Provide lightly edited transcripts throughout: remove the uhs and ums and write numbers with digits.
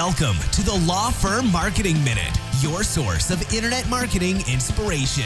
Welcome to the Law Firm Marketing Minute, your source of internet marketing inspiration.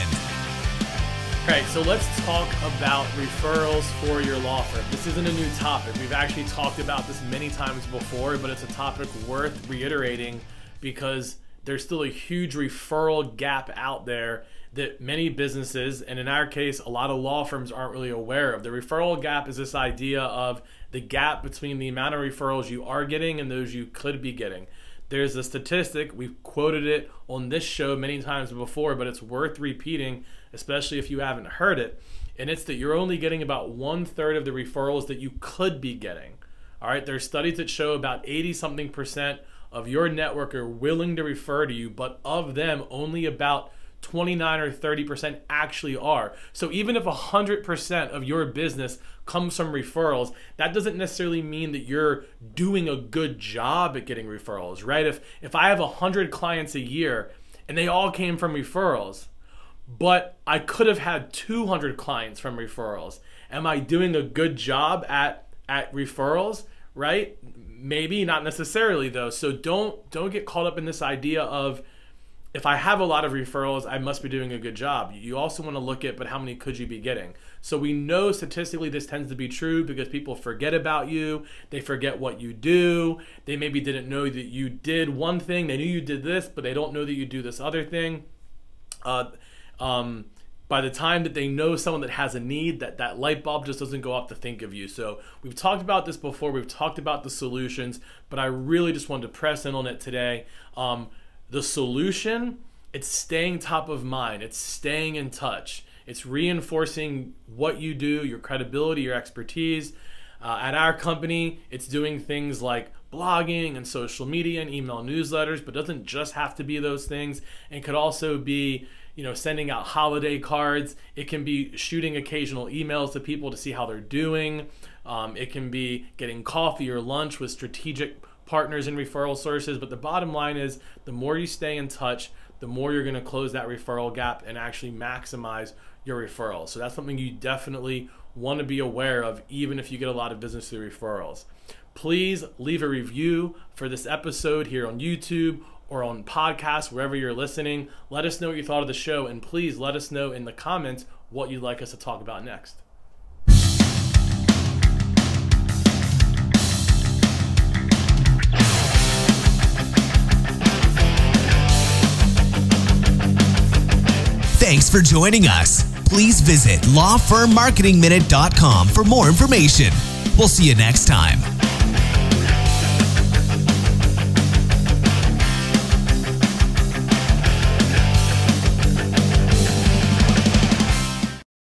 Okay, so let's talk about referrals for your law firm. This isn't a new topic. We've actually talked about this many times before, but it's a topic worth reiterating because there's still a huge referral gap out there that many businesses, and in our case, a lot of law firms aren't really aware of. The referral gap is this idea of the gap between the amount of referrals you are getting and those you could be getting. There's a statistic, we've quoted it on this show many times before, but it's worth repeating, especially if you haven't heard it. And it's that you're only getting about 1/3 of the referrals that you could be getting. All right, there's studies that show about 80-something% of your network are willing to refer to you, but of them, only about 29 or 30% actually are. So even if 100% of your business comes from referrals, that doesn't necessarily mean that you're doing a good job at getting referrals, right? If I have 100 clients a year and they all came from referrals, but I could have had 200 clients from referrals, am I doing a good job at referrals, right? Maybe, not necessarily though. So don't get caught up in this idea of, if I have a lot of referrals, I must be doing a good job. You also want to look at, but how many could you be getting? So we know statistically this tends to be true because people forget about you. They forget what you do. They maybe didn't know that you did one thing. They knew you did this, but they don't know that you do this other thing. By the time that they know someone that has a need, that light bulb just doesn't go off to think of you. So we've talked about this before. We've talked about the solutions, but I really just wanted to press in on it today. The solution, it's staying top of mind. It's staying in touch. It's reinforcing what you do, your credibility, your expertise. At our company, it's doing things like blogging and social media and email newsletters, but it doesn't just have to be those things. It could also be, sending out holiday cards. It can be shooting occasional emails to people to see how they're doing. It can be getting coffee or lunch with strategic partners and referral sources. But the bottom line is, the more you stay in touch, the more you're going to close that referral gap and actually maximize your referrals. So that's something you definitely want to be aware of, even if you get a lot of business through referrals. Please leave a review for this episode here on YouTube or on podcasts, wherever you're listening. Let us know what you thought of the show, and please let us know in the comments what you'd like us to talk about next. Thanks for joining us. Please visit lawfirmmarketingminute.com for more information. We'll see you next time.